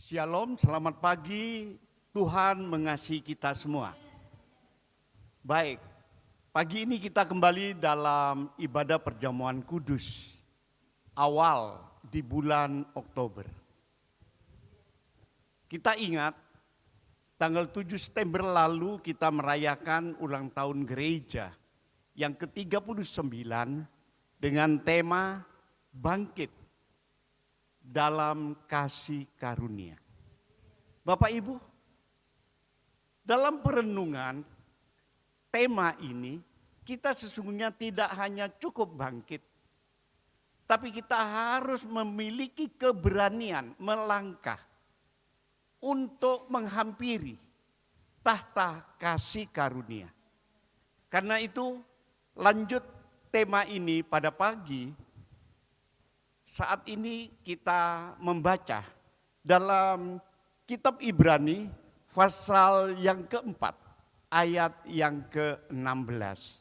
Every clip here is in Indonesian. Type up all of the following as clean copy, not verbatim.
Shalom, selamat pagi. Tuhan mengasihi kita semua. Baik, pagi ini kita kembali dalam ibadah perjamuan kudus awal di bulan Oktober. Kita ingat tanggal 7 September lalu kita merayakan ulang tahun gereja yang ke-39 dengan tema Bangkit dalam kasih karunia. Bapak Ibu, dalam perenungan tema ini kita sesungguhnya tidak hanya cukup bangkit, tapi kita harus memiliki keberanian melangkah untuk menghampiri tahta kasih karunia. Karena itu lanjut tema ini pada pagi. Saat ini kita membaca dalam kitab Ibrani pasal yang keempat ayat yang ke-16.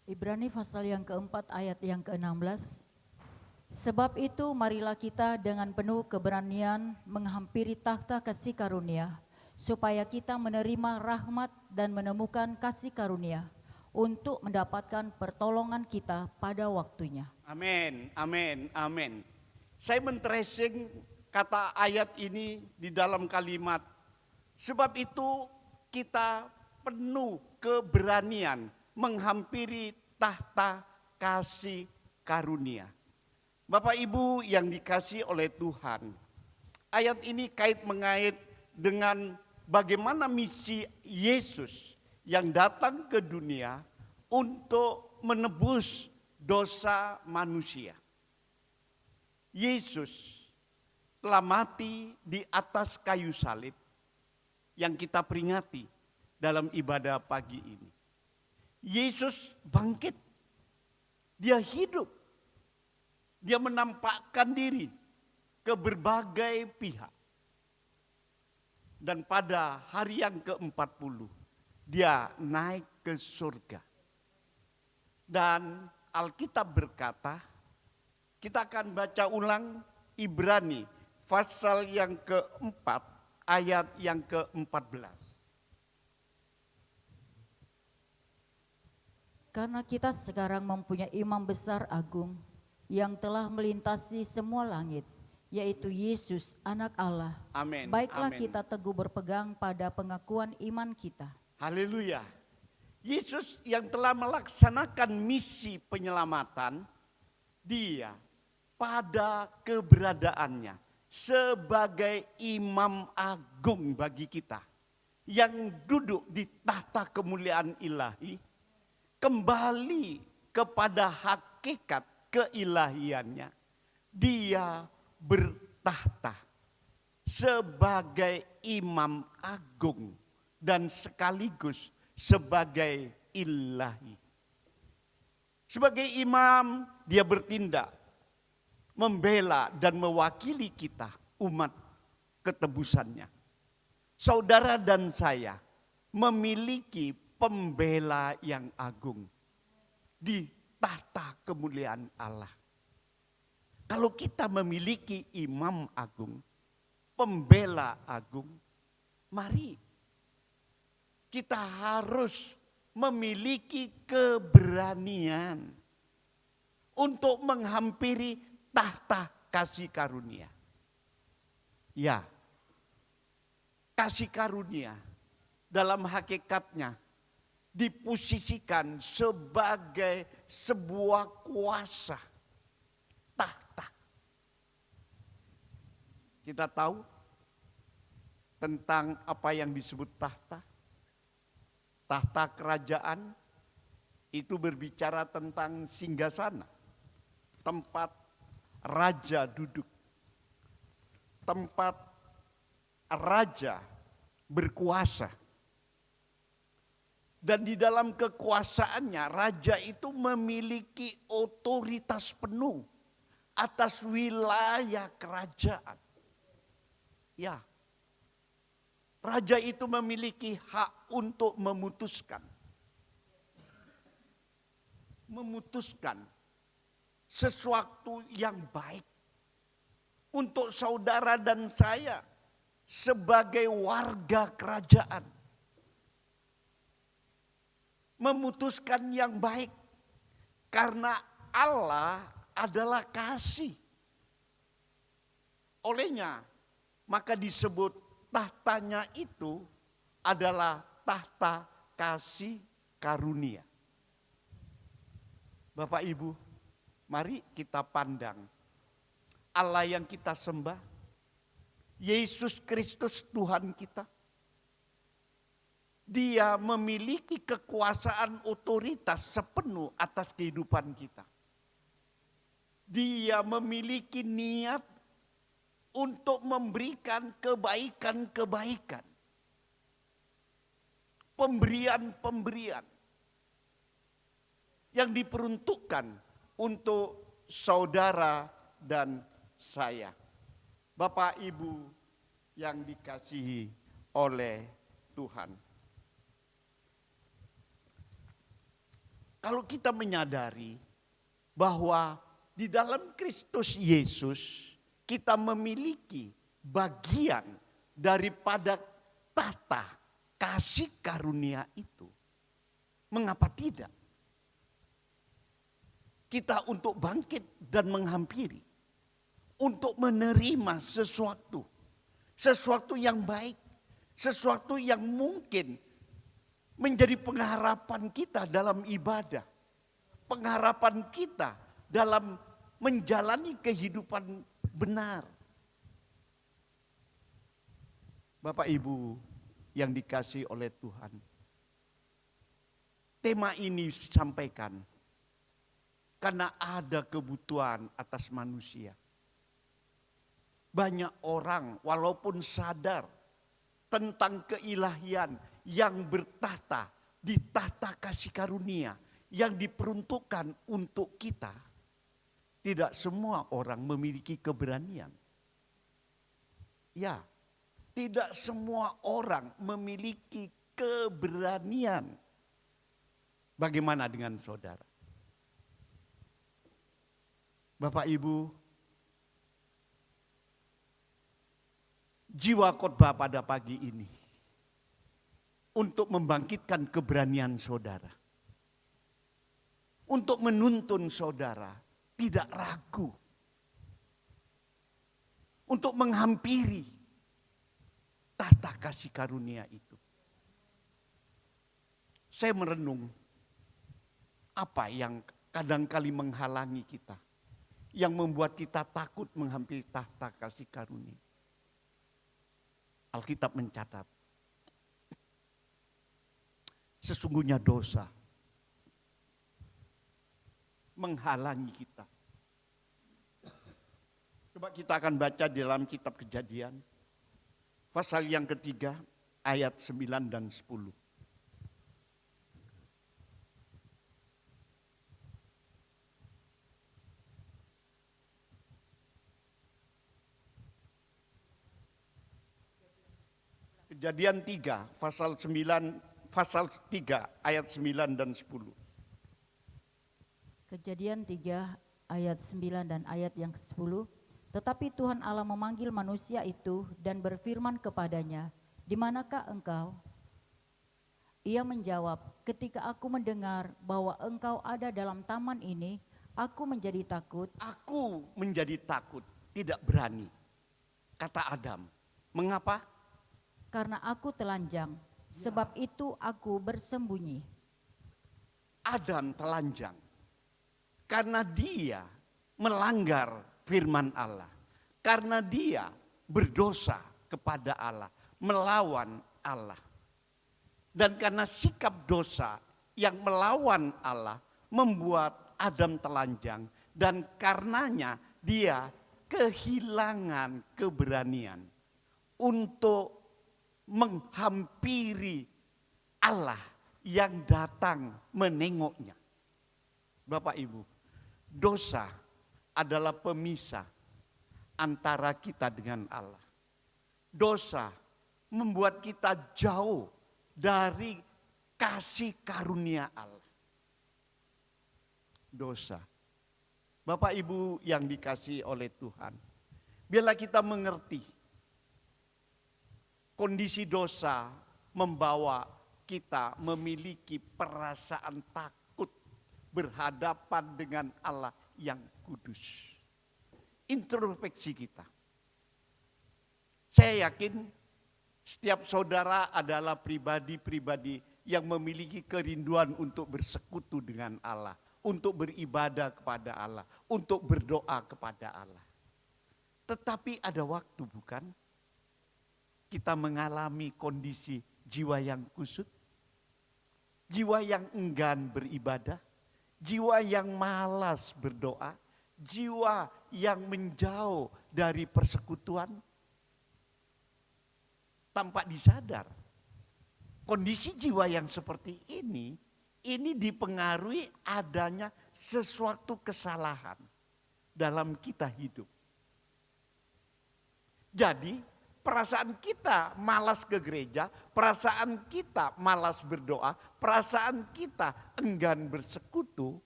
Ibrani pasal yang keempat ayat yang ke-16. Sebab itu marilah kita dengan penuh keberanian menghampiri takhta kasih karunia, supaya kita menerima rahmat dan menemukan kasih karunia untuk mendapatkan pertolongan kita pada waktunya. Amin, amin, amin. Saya men-tracing kata ayat ini di dalam kalimat. Sebab itu kita penuh keberanian menghampiri tahta kasih karunia. Bapak Ibu yang dikasihi oleh Tuhan, ayat ini kait mengait dengan bagaimana misi Yesus yang datang ke dunia untuk menebus dosa manusia. Yesus telah mati di atas kayu salib yang kita peringati dalam ibadah pagi ini. Yesus bangkit, dia hidup. Dia menampakkan diri ke berbagai pihak. Dan pada hari yang ke-40, dia naik ke surga. Dan Alkitab berkata, kita akan baca ulang Ibrani pasal yang ke-4 ayat yang ke-14. Karena kita sekarang mempunyai imam besar agung yang telah melintasi semua langit, yaitu Yesus anak Allah. Amin. Baiklah amin. kita teguh berpegang pada pengakuan iman kita. Haleluya. Yesus yang telah melaksanakan misi penyelamatan, dia pada keberadaannya sebagai imam agung bagi kita yang duduk di tahta kemuliaan ilahi, kembali kepada hakikat keilahiannya, dia bertahta sebagai imam agung dan sekaligus sebagai ilahi. Sebagai imam, dia bertindak membela dan mewakili kita, umat ketebusannya. Saudara dan saya memiliki pembela yang agung di tahta kemuliaan Allah. Kalau kita memiliki imam agung, pembela agung, mari kita harus memiliki keberanian untuk menghampiri tahta kasih karunia. Ya, kasih karunia dalam hakikatnya diposisikan sebagai sebuah kuasa tahta. Kita tahu tentang apa yang disebut tahta. Tahta kerajaan itu berbicara tentang singgasana, tempat raja duduk, tempat raja berkuasa. Dan di dalam kekuasaannya, raja itu memiliki otoritas penuh atas wilayah kerajaan. Ya, Raja itu memiliki hak untuk memutuskan. Memutuskan sesuatu yang baik untuk saudara dan saya sebagai warga kerajaan. Memutuskan yang baik karena Allah adalah kasih. Olehnya maka disebut tahtanya itu adalah tahta kasih karunia. Bapak Ibu, mari kita pandang Allah yang kita sembah, Yesus Kristus Tuhan kita. Dia memiliki kekuasaan otoritas sepenuh atas kehidupan kita. Dia memiliki niat untuk memberikan kebaikan-kebaikan. Pemberian-pemberian yang diperuntukkan untuk saudara dan saya. Bapak Ibu yang dikasihi oleh Tuhan. Kalau kita menyadari bahwa di dalam Kristus Yesus kita memiliki bagian daripada tahta kasih karunia itu. Mengapa tidak? Kita untuk bangkit dan menghampiri. Untuk menerima sesuatu. Sesuatu yang baik. Sesuatu yang mungkin menjadi pengharapan kita dalam ibadah. Pengharapan kita dalam menjalani kehidupan benar. Bapak Ibu yang dikasihi oleh Tuhan. Tema ini disampaikan karena ada kebutuhan atas manusia. Banyak orang walaupun sadar tentang keilahian yang bertahta di tahta kasih karunia yang diperuntukkan untuk kita. Tidak semua orang memiliki keberanian. Ya, tidak semua orang memiliki keberanian. Bagaimana dengan saudara? Bapak Ibu, jiwa khotbah pada pagi ini untuk membangkitkan keberanian saudara. Untuk menuntun saudara tidak ragu untuk menghampiri tahta kasih karunia itu. Saya merenung apa yang kadangkali menghalangi kita, yang membuat kita takut menghampiri tahta kasih karunia. Alkitab mencatat, sesungguhnya dosa menghalangi kita. Coba kita akan baca di dalam kitab Kejadian, pasal yang ketiga, ayat 9 dan 10. Kejadian 3, pasal 3, ayat 9 dan 10. Kejadian 3 ayat 9 dan ayat yang ke-10. Tetapi Tuhan Allah memanggil manusia itu dan berfirman kepadanya, "Di manakah engkau?" Ia menjawab, "Ketika aku mendengar bahwa engkau ada dalam taman ini, aku menjadi takut." Aku menjadi takut, tidak berani. Kata Adam. Mengapa? Karena aku telanjang, sebab itu aku bersembunyi. Adam telanjang. Karena dia melanggar firman Allah. Karena dia berdosa kepada Allah. Melawan Allah. Dan karena sikap dosa yang melawan Allah membuat Adam telanjang. Dan karenanya dia kehilangan keberanian untuk menghampiri Allah yang datang menengoknya. Bapak Ibu, dosa adalah pemisah antara kita dengan Allah. Dosa membuat kita jauh dari kasih karunia Allah. Dosa. Bapak Ibu yang dikasihi oleh Tuhan, biarlah kita mengerti kondisi dosa membawa kita memiliki perasaan takut berhadapan dengan Allah yang kudus. Introspeksi kita. Saya yakin setiap saudara adalah pribadi-pribadi yang memiliki kerinduan untuk bersekutu dengan Allah, untuk beribadah kepada Allah, untuk berdoa kepada Allah. Tetapi ada waktu, bukan? Kita mengalami kondisi jiwa yang kusut, jiwa yang enggan beribadah, jiwa yang malas berdoa, jiwa yang menjauh dari persekutuan. Tanpa disadar, kondisi jiwa yang seperti ini dipengaruhi adanya sesuatu kesalahan dalam kita hidup. Jadi perasaan kita malas ke gereja, perasaan kita malas berdoa, perasaan kita enggan bersekutu,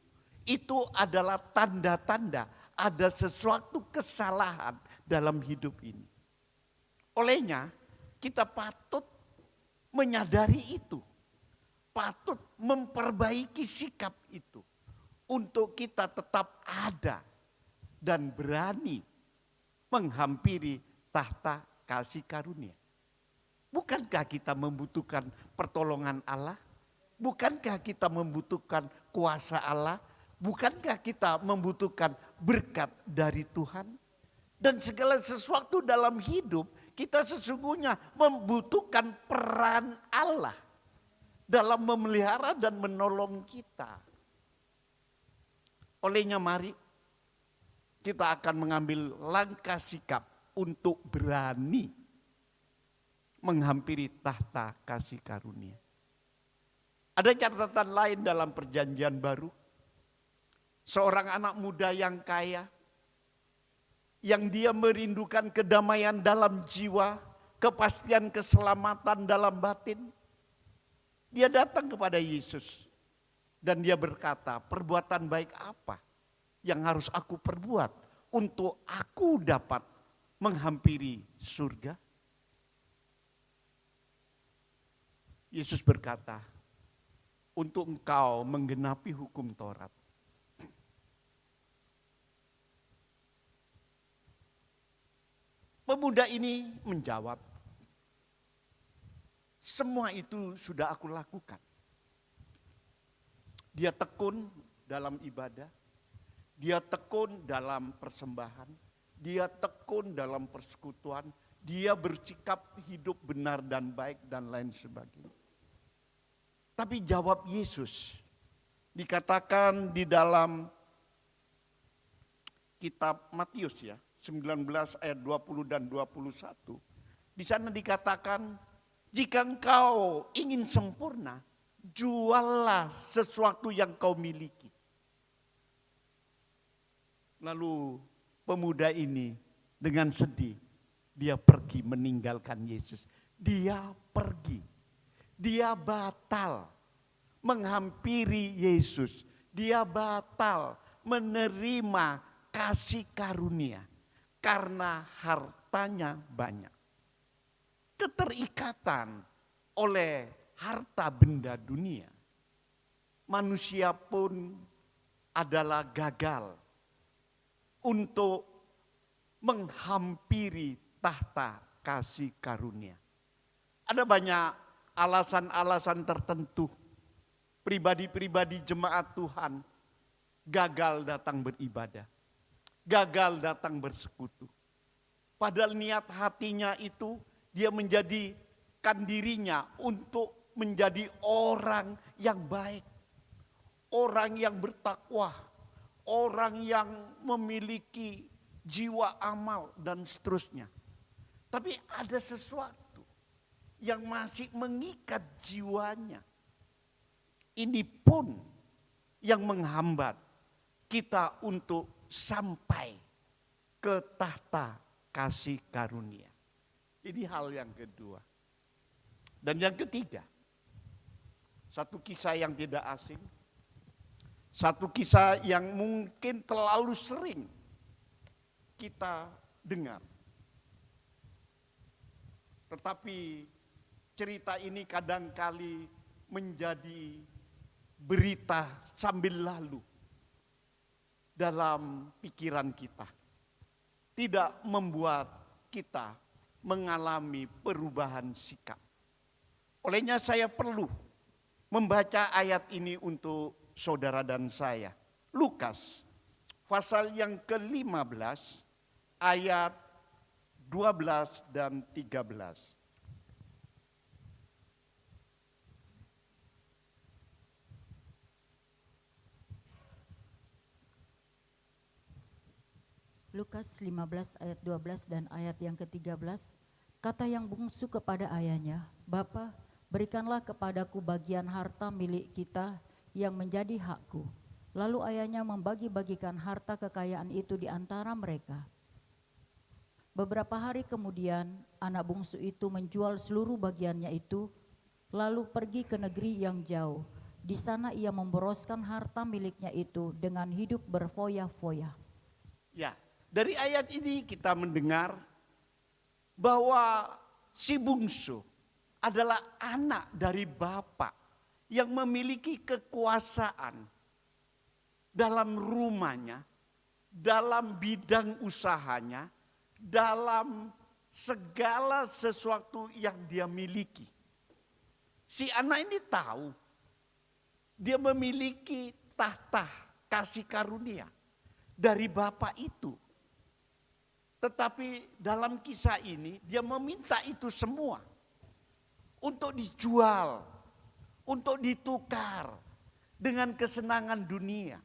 itu adalah tanda-tanda ada sesuatu kesalahan dalam hidup ini. Olehnya kita patut menyadari itu, patut memperbaiki sikap itu untuk kita tetap ada dan berani menghampiri tahta kasih karunia. Bukankah kita membutuhkan pertolongan Allah? Bukankah kita membutuhkan kuasa Allah? Bukankah kita membutuhkan berkat dari Tuhan? Dan segala sesuatu dalam hidup kita sesungguhnya membutuhkan peran Allah dalam memelihara dan menolong kita. Olehnya mari kita akan mengambil langkah sikap untuk berani menghampiri tahta kasih karunia. Ada catatan lain dalam perjanjian baru. Seorang anak muda yang kaya, yang dia merindukan kedamaian dalam jiwa, kepastian keselamatan dalam batin. Dia datang kepada Yesus dan dia berkata, perbuatan baik apa yang harus aku perbuat untuk aku dapat menghampiri surga? Yesus berkata, untuk engkau menggenapi hukum Taurat. Pemuda ini menjawab, semua itu sudah aku lakukan. Dia tekun dalam ibadah, dia tekun dalam persembahan, dia tekun dalam persekutuan, dia bersikap hidup benar dan baik dan lain sebagainya. Tapi jawab Yesus dikatakan di dalam kitab Matius ya, 19 ayat 20 dan 21. Di sana dikatakan, jika engkau ingin sempurna, juallah sesuatu yang kau miliki. Lalu pemuda ini dengan sedih, dia pergi meninggalkan Yesus. Dia pergi, dia batal menghampiri Yesus. Dia batal menerima kasih karunia. Karena hartanya banyak. Keterikatan oleh harta benda dunia. Manusia pun adalah gagal untuk menghampiri tahta kasih karunia. Ada banyak alasan-alasan tertentu. Pribadi-pribadi jemaat Tuhan gagal datang beribadah. Gagal datang bersekutu. Padahal niat hatinya itu dia menjadikan dirinya untuk menjadi orang yang baik. Orang yang bertakwa. Orang yang memiliki jiwa amal dan seterusnya. Tapi ada sesuatu yang masih mengikat jiwanya. Ini pun yang menghambat kita untuk sampai ke tahta kasih karunia. Ini hal yang kedua. Dan yang ketiga, satu kisah yang tidak asing, satu kisah yang mungkin terlalu sering kita dengar. Tetapi cerita ini kadangkali menjadi berita sambil lalu dalam pikiran kita. Tidak membuat kita mengalami perubahan sikap. Olehnya saya perlu membaca ayat ini untuk saudara dan saya. Lukas pasal yang ke-15 ayat 12 dan 13. Lukas 15 ayat 12 dan ayat yang ke-13, kata yang bungsu kepada ayahnya, "Bapa, berikanlah kepadaku bagian harta milik kita yang menjadi hakku." Lalu ayahnya membagi-bagikan harta kekayaan itu di antara mereka. Beberapa hari kemudian, anak bungsu itu menjual seluruh bagiannya itu, lalu pergi ke negeri yang jauh. Di sana ia memboroskan harta miliknya itu dengan hidup berfoya-foya. Ya, dari ayat ini kita mendengar bahwa si bungsu adalah anak dari bapak yang memiliki kekuasaan dalam rumahnya, dalam bidang usahanya, dalam segala sesuatu yang dia miliki. Si anak ini tahu dia memiliki tahta kasih karunia dari bapak itu. Tetapi dalam kisah ini dia meminta itu semua untuk dijual, untuk ditukar dengan kesenangan dunia.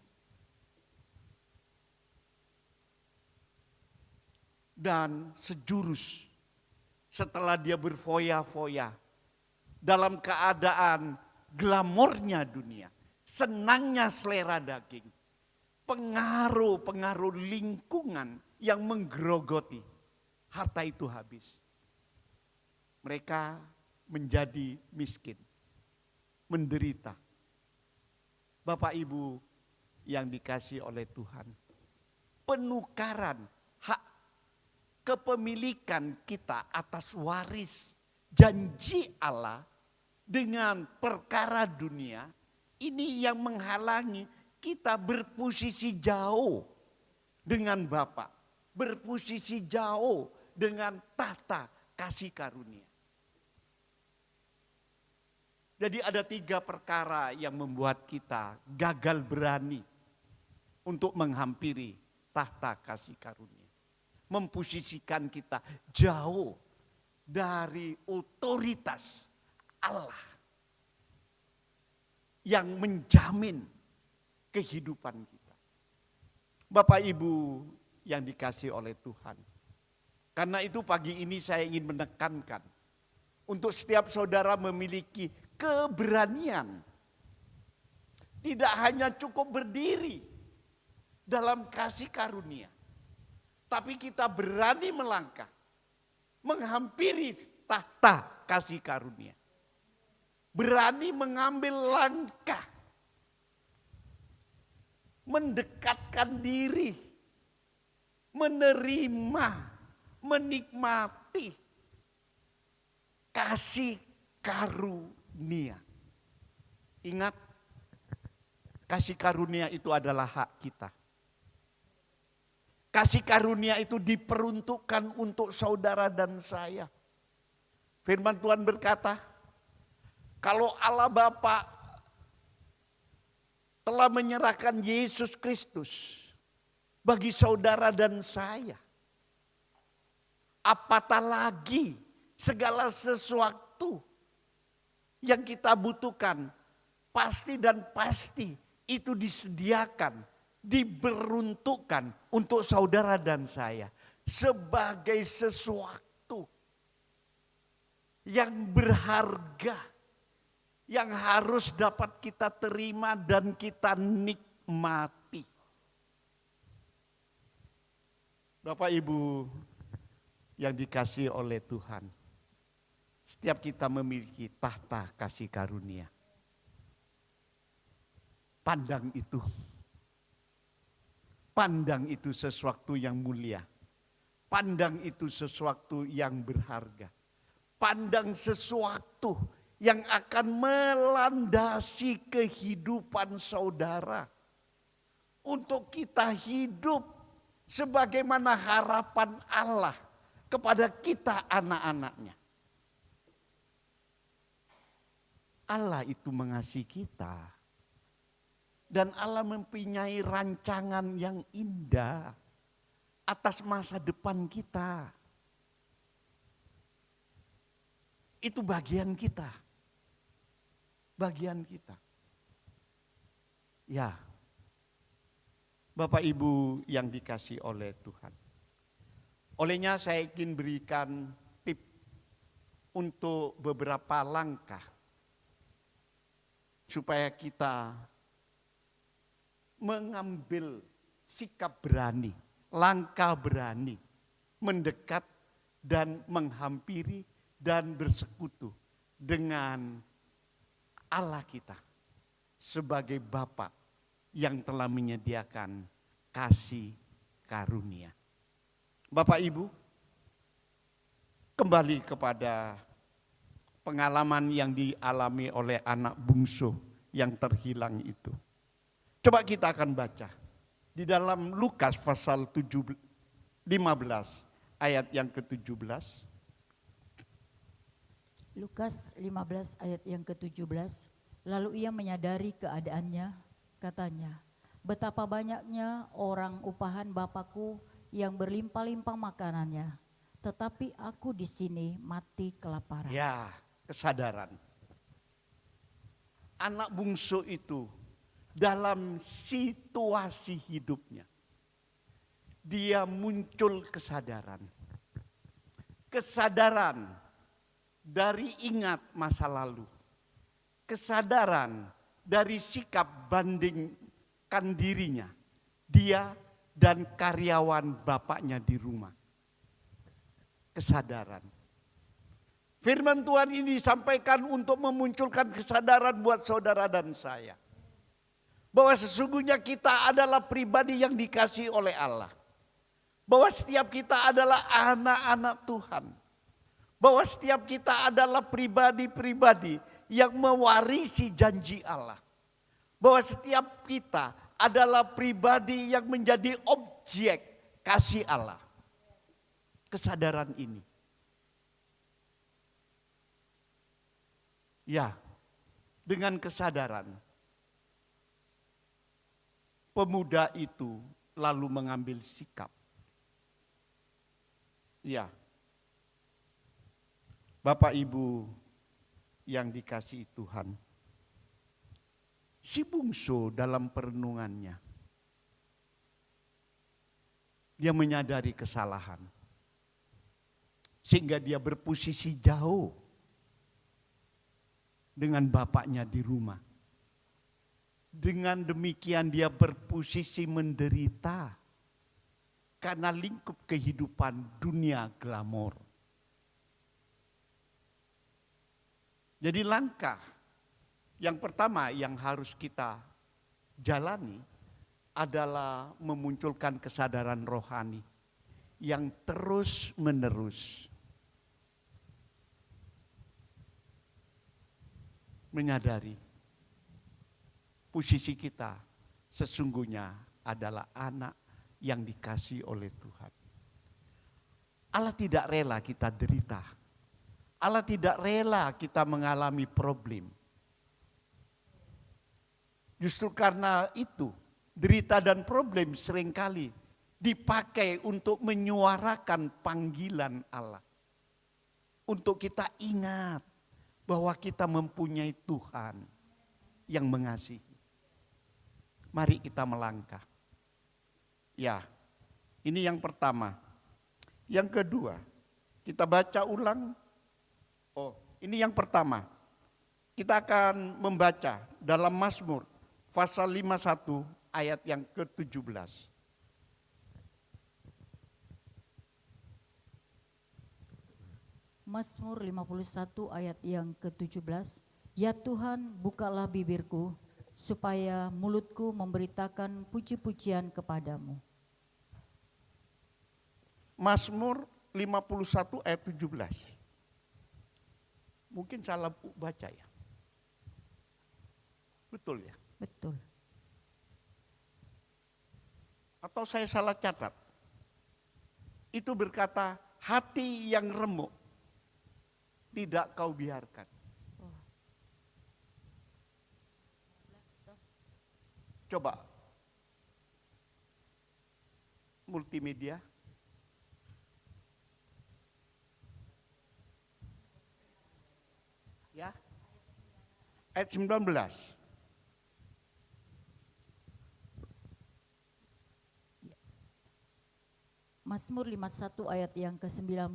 Dan sejurus setelah dia berfoya-foya dalam keadaan glamornya dunia, senangnya selera daging, pengaruh lingkungan yang menggerogoti, harta itu habis. Mereka menjadi miskin, menderita. Bapak Ibu yang dikasihi oleh Tuhan, penukaran hak kepemilikan kita atas waris janji Allah dengan perkara dunia, ini yang menghalangi kita berposisi jauh dengan Bapa, berposisi jauh dengan tahta kasih karunia. Jadi ada 3 perkara yang membuat kita gagal berani untuk menghampiri tahta kasih karunia. Memposisikan kita jauh dari otoritas Allah yang menjamin kehidupan kita. Bapak Ibu yang dikasihi oleh Tuhan. Karena itu pagi ini saya ingin menekankan untuk setiap saudara memiliki keberanian. Tidak hanya cukup berdiri dalam kasih karunia, tapi kita berani melangkah, menghampiri tahta kasih karunia. Berani mengambil langkah, mendekatkan diri, menerima, menikmati kasih karunia. Ingat, kasih karunia itu adalah hak kita. Kasih karunia itu diperuntukkan untuk saudara dan saya. Firman Tuhan berkata, kalau Allah Bapa telah menyerahkan Yesus Kristus bagi saudara dan saya, apatah lagi segala sesuatu yang kita butuhkan, pasti dan pasti itu disediakan, diperuntukkan untuk saudara dan saya sebagai sesuatu yang berharga, yang harus dapat kita terima dan kita nikmati. Bapak Ibu yang dikasihi oleh Tuhan, Setiap kita memiliki tahta kasih karunia. Pandang itu. Pandang itu sesuatu yang mulia. Pandang itu sesuatu yang berharga. Pandang sesuatu yang akan melandasi kehidupan saudara. Untuk kita hidup sebagaimana harapan Allah kepada kita anak-anaknya. Allah itu mengasihi kita. Dan Allah mempunyai rancangan yang indah atas masa depan kita. Itu bagian kita. Bagian kita. Ya. Bapak Ibu yang dikasihi oleh Tuhan. Olehnya saya ingin berikan tip untuk beberapa langkah supaya kita mengambil sikap berani, langkah berani, mendekat dan menghampiri dan bersekutu dengan Allah kita sebagai Bapa yang telah menyediakan kasih karunia. Bapak Ibu, kembali kepada pengalaman yang dialami oleh anak bungsu yang terhilang itu. Coba kita akan baca di dalam Lukas pasal 15 ayat yang ke-17. Lukas 15 ayat yang ke-17. Lalu ia menyadari keadaannya, katanya, betapa banyaknya orang upahan Bapakku yang berlimpah-limpah makanannya, tetapi aku di sini mati kelaparan. Ya, kesadaran. Anak bungsu itu dalam situasi hidupnya, dia muncul kesadaran. Kesadaran dari ingat masa lalu. Kesadaran dari sikap bandingkan dirinya, dia dan karyawan bapaknya di rumah. Kesadaran. Firman Tuhan ini disampaikan untuk memunculkan kesadaran buat saudara dan saya. Bahwa sesungguhnya kita adalah pribadi yang dikasihi oleh Allah. Bahwa setiap kita adalah anak-anak Tuhan. Bahwa setiap kita adalah pribadi-pribadi yang mewarisi janji Allah. Bahwa setiap kita adalah pribadi yang menjadi objek kasih Allah. Kesadaran ini. Ya, dengan kesadaran pemuda itu lalu mengambil sikap. Ya, Bapak Ibu yang dikasihi Tuhan, si bungsu dalam perenungannya, dia menyadari kesalahan, sehingga dia berposisi jauh dengan bapaknya di rumah. Dengan demikian dia berposisi menderita karena lingkup kehidupan dunia glamor. Jadi langkah yang pertama yang harus kita jalani adalah memunculkan kesadaran rohani yang terus menerus menyadari posisi kita sesungguhnya adalah anak yang dikasihi oleh Tuhan. Allah tidak rela kita derita. Allah tidak rela kita mengalami problem. Justru karena itu, derita dan problem seringkali dipakai untuk menyuarakan panggilan Allah. Untuk kita ingat bahwa kita mempunyai Tuhan yang mengasihi. Mari kita melangkah. Ya, ini yang pertama. Yang kedua, kita baca ulang. Oh, ini yang pertama. Kita akan membaca dalam Mazmur pasal 51 ayat yang ke-17. Mazmur 51 ayat yang ke-17. Ya Tuhan, bukalah bibirku, supaya mulutku memberitakan puji-pujian kepadamu. Mazmur 51 ayat 17. Mungkin salah baca ya. Betul ya? Betul. Atau saya salah catat? Itu berkata, hati yang remuk tidak kau biarkan. Coba multimedia. Ya. Ayat 19. Mazmur 51 ayat yang ke-19,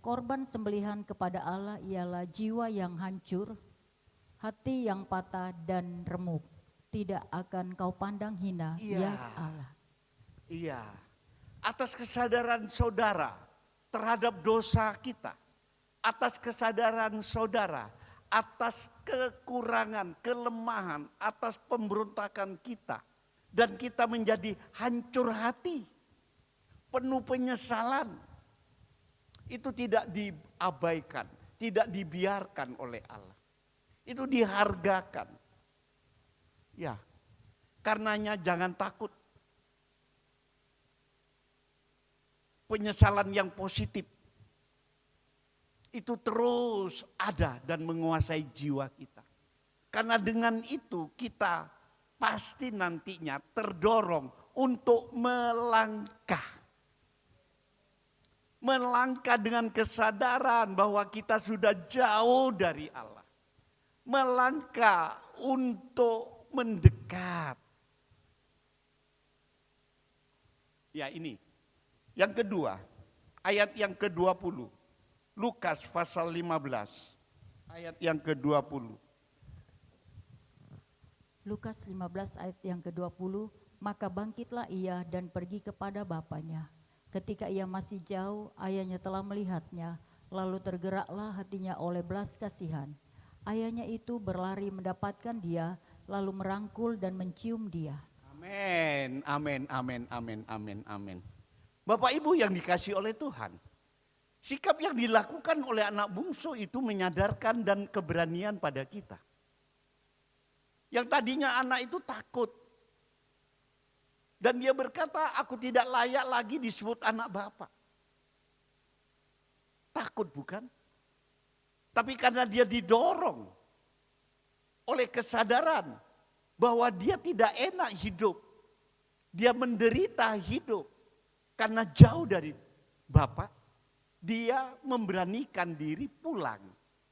korban sembelihan kepada Allah ialah jiwa yang hancur, hati yang patah dan remuk. Tidak akan kau pandang hina, Iya. ya Allah. Iya. Atas kesadaran saudara terhadap dosa kita, atas kesadaran saudara, atas kekurangan, kelemahan, atas pemberontakan kita, dan kita menjadi hancur hati, penuh penyesalan, itu tidak diabaikan, tidak dibiarkan oleh Allah. Itu dihargakan. Ya, karenanya jangan takut. Penyesalan yang positif itu terus ada dan menguasai jiwa kita. Karena dengan itu kita pasti nantinya terdorong untuk melangkah. Melangkah dengan kesadaran bahwa kita sudah jauh dari Allah. Melangkah untuk mendekat. Ya ini. Yang kedua, ayat yang ke-20. Lukas pasal 15, ayat yang ke-20. Lukas 15 ayat yang ke-20, maka bangkitlah ia dan pergi kepada bapaknya. Ketika ia masih jauh, ayahnya telah melihatnya, lalu tergeraklah hatinya oleh belas kasihan. Ayahnya itu berlari mendapatkan dia, lalu merangkul dan mencium dia. Amin, amin, amin, amin, amin, amin. Bapak Ibu yang dikasih oleh Tuhan, sikap yang dilakukan oleh anak bungsu itu menyadarkan dan keberanian pada kita. Yang tadinya anak itu takut. Dan dia berkata, aku tidak layak lagi disebut anak bapak. Takut bukan? Tapi karena dia didorong oleh kesadaran bahwa dia tidak enak hidup. Dia menderita hidup karena jauh dari bapak. Dia memberanikan diri pulang,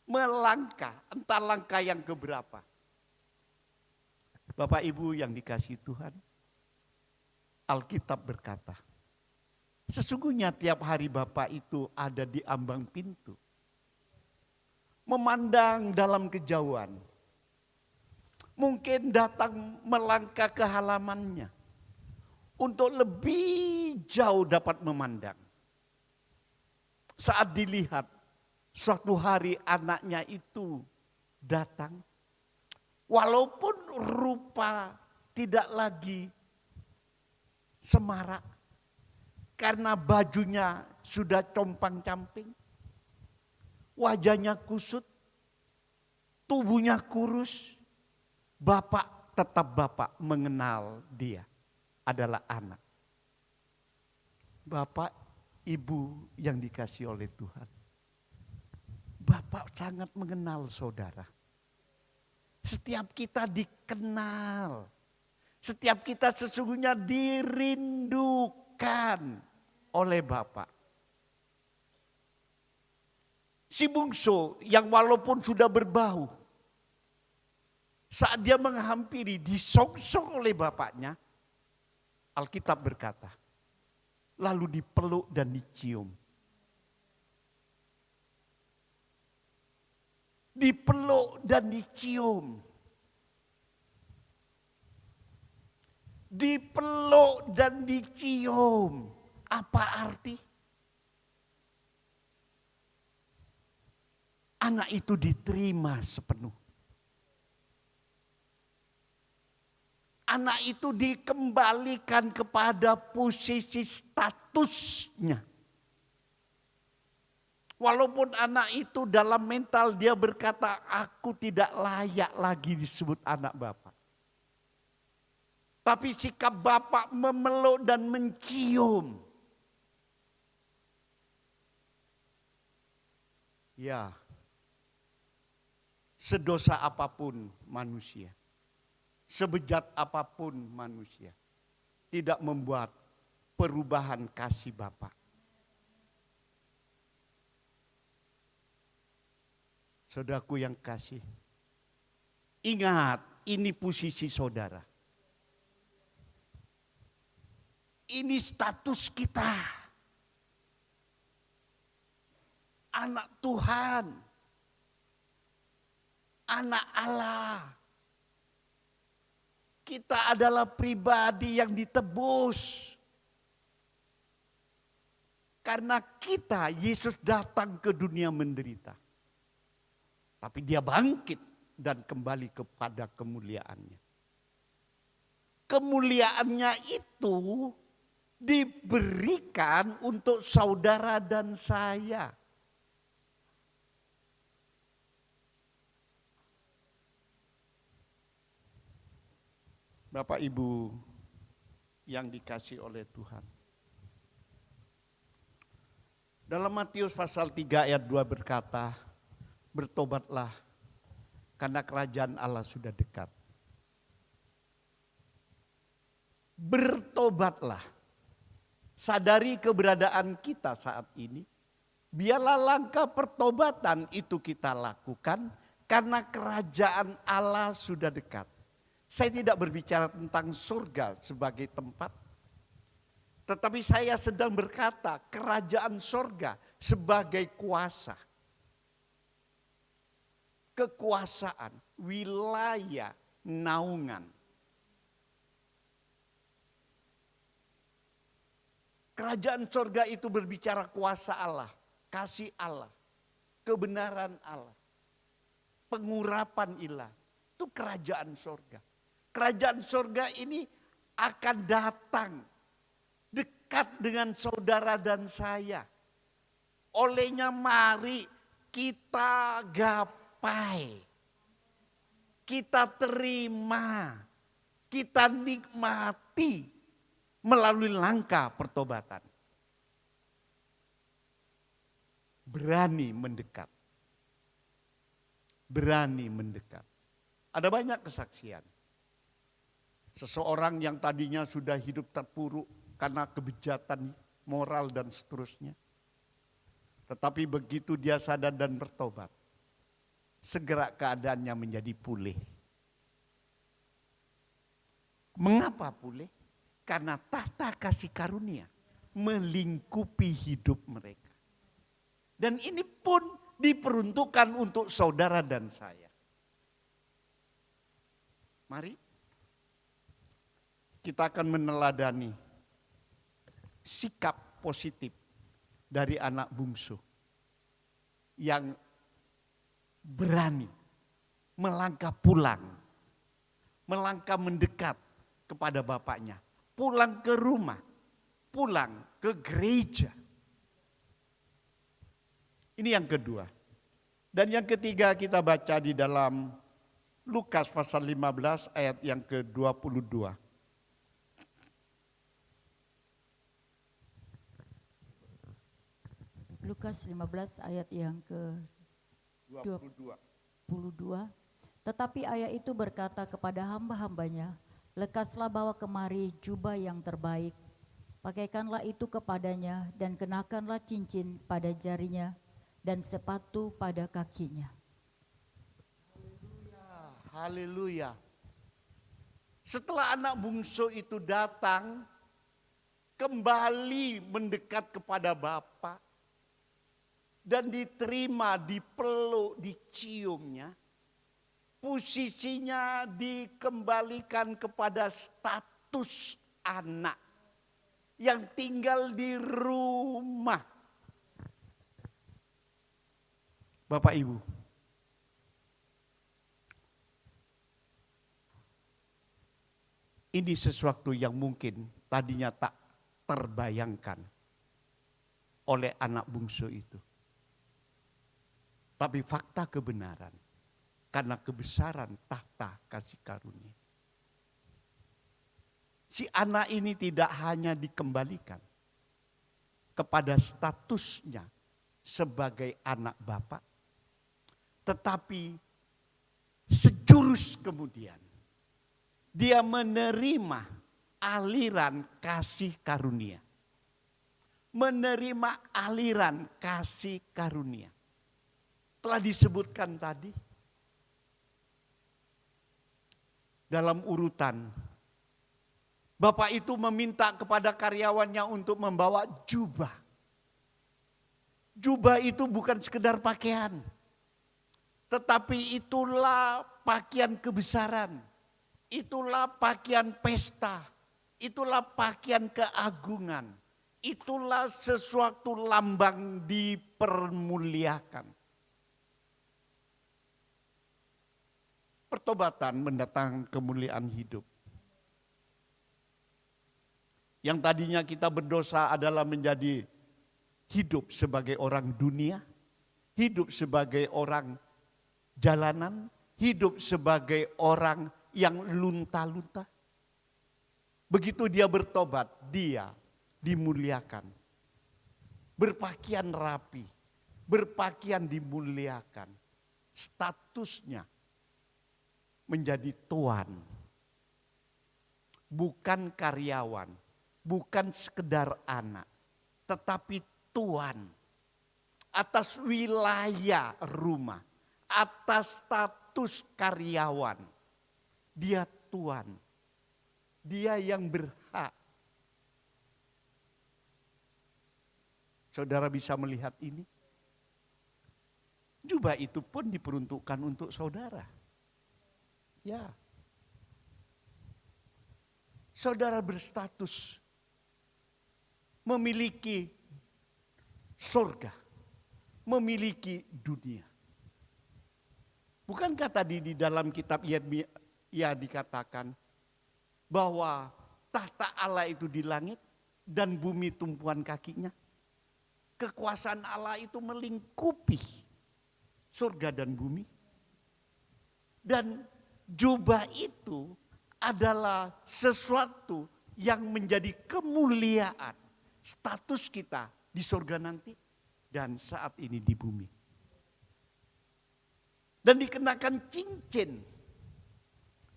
melangkah, entah langkah yang keberapa. Bapak Ibu yang dikasihi Tuhan, Alkitab berkata, sesungguhnya tiap hari Bapak itu ada di ambang pintu, memandang dalam kejauhan, mungkin datang melangkah ke halamannya, untuk lebih jauh dapat memandang. Saat dilihat, suatu hari anaknya itu datang, walaupun rupa tidak lagi semarak, karena bajunya sudah compang-camping, wajahnya kusut, tubuhnya kurus, bapak tetap bapak mengenal dia adalah anak. Bapak, Ibu yang dikasih oleh Tuhan, Bapak sangat mengenal saudara. Setiap kita dikenal. Setiap kita sesungguhnya dirindukan oleh Bapak. Si bungsu yang walaupun sudah berbau, saat dia menghampiri disongsong oleh bapaknya, Alkitab berkata, lalu dipeluk dan dicium. Dipeluk dan dicium. Dipeluk dan dicium. Apa arti? anak itu diterima sepenuh. Anak itu dikembalikan kepada posisi statusnya. Walaupun anak itu dalam mental dia berkata, aku tidak layak lagi disebut anak Bapak. Tapi sikap Bapak memeluk dan mencium. Ya, sedosa apapun manusia, sebejat apapun manusia, tidak membuat perubahan kasih Bapa. Saudaraku yang kasih, ingat ini posisi saudara. Ini status kita. Anak Tuhan. Anak Allah. Kita adalah pribadi yang ditebus. Karena kita, Yesus datang ke dunia menderita. Tapi dia bangkit dan kembali kepada kemuliaannya. Kemuliaannya itu diberikan untuk saudara dan saya. Bapak Ibu yang dikasihi oleh Tuhan. Dalam Matius pasal 3 ayat 2 berkata, bertobatlah karena kerajaan Allah sudah dekat. Bertobatlah. Sadari keberadaan kita saat ini. Biarlah langkah pertobatan itu kita lakukan karena kerajaan Allah sudah dekat. Saya tidak berbicara tentang surga sebagai tempat. Tetapi saya sedang berkata kerajaan surga sebagai kuasa. Kekuasaan, wilayah, naungan. Kerajaan surga itu berbicara kuasa Allah, kasih Allah, kebenaran Allah, pengurapan ilah. Itu kerajaan surga. Kerajaan surga ini akan datang dekat dengan saudara dan saya. Olehnya mari kita gapai, kita terima, kita nikmati melalui langkah pertobatan. Berani mendekat. Berani mendekat. Ada banyak kesaksian. Seseorang yang tadinya sudah hidup terpuruk karena kebejatan moral dan seterusnya. Tetapi begitu dia sadar dan bertobat, segera keadaannya menjadi pulih. Mengapa pulih? Karena tahta kasih karunia melingkupi hidup mereka. Dan ini pun diperuntukkan untuk saudara dan saya. Mari kita akan meneladani sikap positif dari anak bungsu yang berani melangkah pulang, melangkah mendekat kepada bapaknya, pulang ke rumah, pulang ke gereja. Ini yang kedua. Dan yang ketiga kita baca di dalam Lukas pasal 15 ayat yang ke-22. Lukas 15 ayat yang ke-22. Tetapi ayah itu berkata kepada hamba-hambanya, lekaslah bawa kemari jubah yang terbaik, pakaikanlah itu kepadanya dan kenakanlah cincin pada jarinya dan sepatu pada kakinya. Haleluya. Setelah anak bungsu itu datang, kembali mendekat kepada Bapa dan diterima, dipeluk, diciumnya, posisinya dikembalikan kepada status anak yang tinggal di rumah. Bapak Ibu, Ini sesuatu yang mungkin tadinya tak terbayangkan oleh anak bungsu itu. Tapi fakta kebenaran, karena kebesaran tahta kasih karunia. Si anak ini tidak hanya dikembalikan kepada statusnya sebagai anak bapak, tetapi sejurus kemudian dia menerima aliran kasih karunia. Menerima aliran kasih karunia. Telah disebutkan tadi dalam urutan, bapak itu meminta kepada karyawannya untuk membawa jubah. Jubah itu bukan sekedar pakaian, tetapi itulah pakaian kebesaran, itulah pakaian pesta, itulah pakaian keagungan, itulah sesuatu lambang dipermuliakan. Pertobatan mendatangkan kemuliaan hidup. Yang tadinya kita berdosa adalah menjadi hidup sebagai orang dunia, hidup sebagai orang jalanan, hidup sebagai orang yang lunta-lunta. Begitu dia bertobat, dia dimuliakan. Berpakaian rapi, berpakaian dimuliakan. Statusnya menjadi tuan, bukan karyawan, bukan sekedar anak, tetapi tuan atas wilayah rumah, atas status karyawan. Dia tuan, dia yang berhak. Saudara bisa melihat ini? Jubah itu pun diperuntukkan untuk saudara. Ya, saudara berstatus memiliki surga, memiliki dunia. Bukankah tadi di dalam kitab Yeremia dikatakan bahwa tahta Allah itu di langit dan bumi tumpuan kakinya? Kekuasaan Allah itu melingkupi surga dan bumi. Dan jubah itu adalah sesuatu yang menjadi kemuliaan status kita di surga nanti dan saat ini di bumi. Dan dikenakan cincin.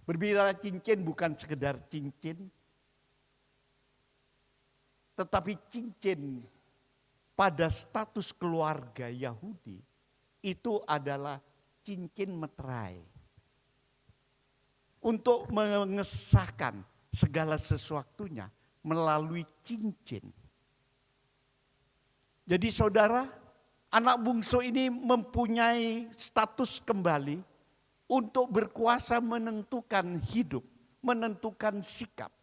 Berbicara cincin bukan sekedar cincin, tetapi cincin pada status keluarga Yahudi itu adalah cincin meterai. Untuk mengesahkan segala sesuatunya melalui cincin. Jadi saudara, anak bungsu ini mempunyai status kembali untuk berkuasa menentukan hidup, menentukan sikap.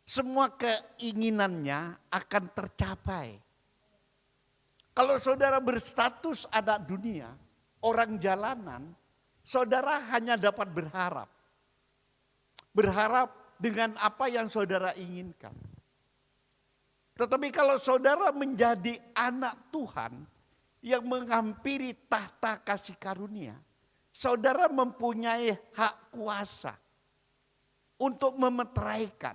Semua keinginannya akan tercapai. Kalau saudara berstatus anak dunia, orang jalanan, saudara hanya dapat berharap. Berharap dengan apa yang saudara inginkan. Tetapi kalau saudara menjadi anak Tuhan yang menghampiri tahta kasih karunia, saudara mempunyai hak kuasa untuk memeteraikan,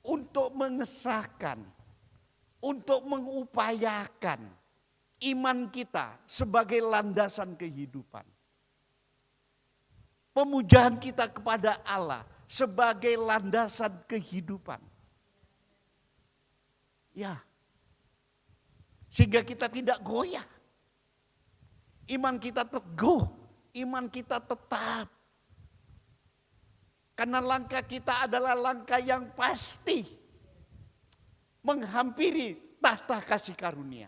untuk mengesahkan, untuk mengupayakan iman kita sebagai landasan kehidupan. Pemujaan kita kepada Allah sebagai landasan kehidupan. Ya. Sehingga kita tidak goyah. Iman kita teguh, iman kita tetap. Karena langkah kita adalah langkah yang pasti. Menghampiri tahta kasih karunia.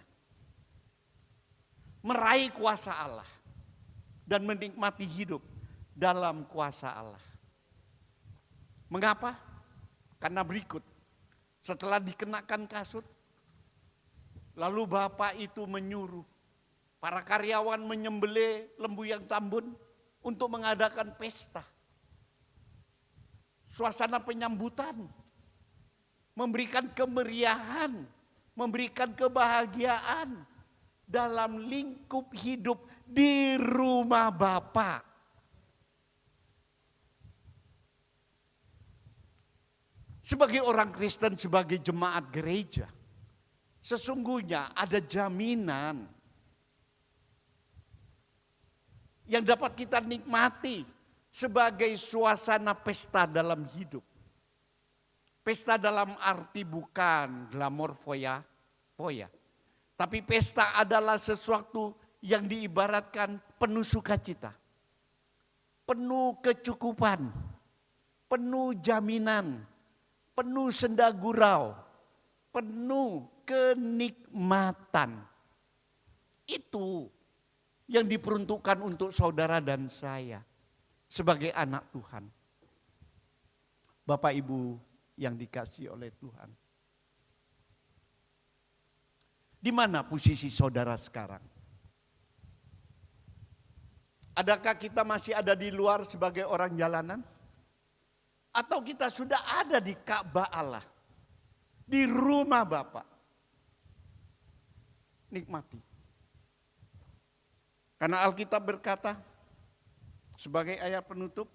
Meraih kuasa Allah. Dan menikmati hidup dalam kuasa Allah. Mengapa? Karena berikut, setelah dikenakan kasut, lalu bapak itu menyuruh para karyawan menyembelih lembu yang tambun untuk mengadakan pesta. suasana penyambutan, memberikan kemeriahan, memberikan kebahagiaan dalam lingkup hidup di rumah Bapa. Sebagai orang Kristen, sebagai jemaat gereja, sesungguhnya ada jaminan yang dapat kita nikmati sebagai suasana pesta dalam hidup. Pesta dalam arti bukan glamor foya. Tapi pesta adalah sesuatu yang diibaratkan penuh sukacita, penuh kecukupan, penuh jaminan, penuh senda gurau, penuh kenikmatan. Itu yang diperuntukkan untuk saudara dan saya sebagai anak Tuhan. Bapak Ibu yang dikasihi oleh Tuhan. Di mana posisi saudara sekarang? Adakah kita masih ada di luar sebagai orang jalanan? Atau kita sudah ada di Ka'bah Allah, di rumah Bapa? Nikmati. Karena Alkitab berkata, sebagai ayat penutup,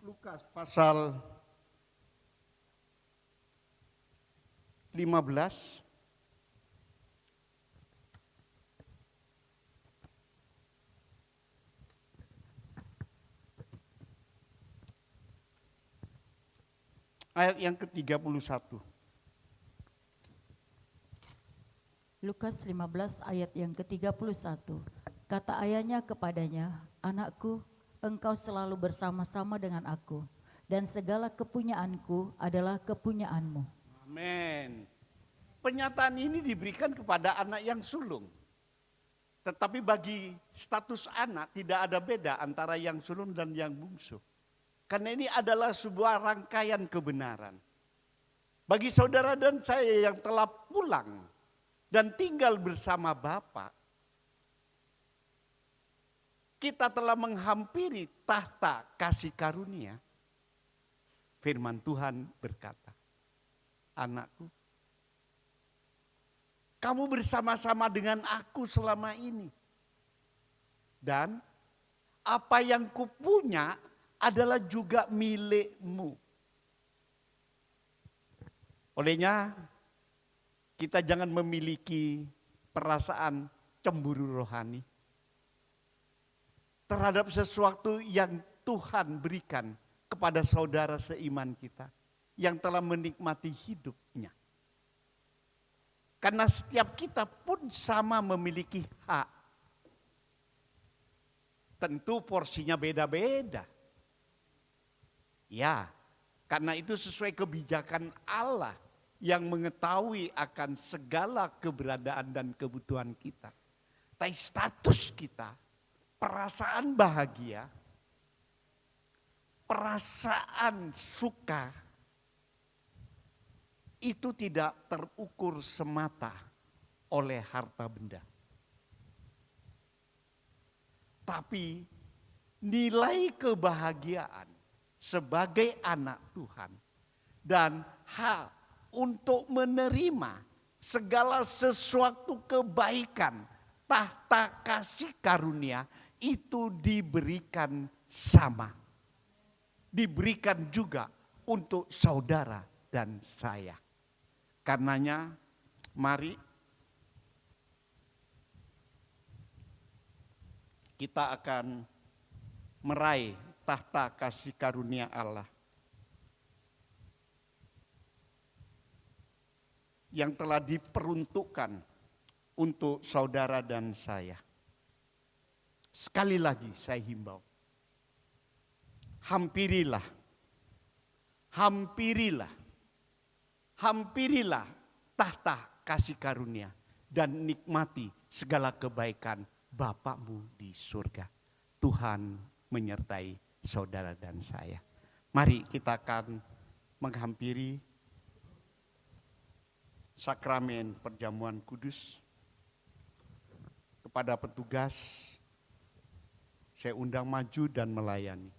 Lukas pasal 15 ayat yang ke-31. Lukas 15 ayat yang ke-31. Kata ayahnya kepadanya, "Anakku, engkau selalu bersama-sama dengan aku, dan segala kepunyaanku adalah kepunyaanmu." Amin. Pernyataan ini diberikan kepada anak yang sulung. Tetapi bagi status anak tidak ada beda antara yang sulung dan yang bungsu. Karena ini adalah sebuah rangkaian kebenaran. Bagi saudara dan saya yang telah pulang dan tinggal bersama Bapa, kita telah menghampiri tahta kasih karunia. Firman Tuhan berkata, "Anakku, kamu bersama-sama dengan aku selama ini. Dan apa yang kupunya adalah juga milikmu." Olehnya, kita jangan memiliki perasaan cemburu rohani terhadap sesuatu yang Tuhan berikan kepada saudara seiman kita yang telah menikmati hidupnya. Karena setiap kita pun sama memiliki hak. Tentu porsinya beda-beda. Ya, karena itu sesuai kebijakan Allah yang mengetahui akan segala keberadaan dan kebutuhan kita. Tapi status kita, perasaan bahagia, perasaan suka, itu tidak terukur semata oleh harta benda. Tapi nilai kebahagiaan sebagai anak Tuhan dan hak untuk menerima segala sesuatu kebaikan tahta kasih karunia itu diberikan sama. Diberikan juga untuk saudara dan saya. Karenanya mari kita akan meraih tahta kasih karunia Allah yang telah diperuntukkan untuk saudara dan saya. Sekali lagi saya himbau, hampirilah hampirilah tahta kasih karunia dan nikmati segala kebaikan Bapakmu di surga. Tuhan menyertai saudara dan saya. Mari kita akan menghampiri sakramen perjamuan kudus. Kepada petugas, saya undang maju dan melayani.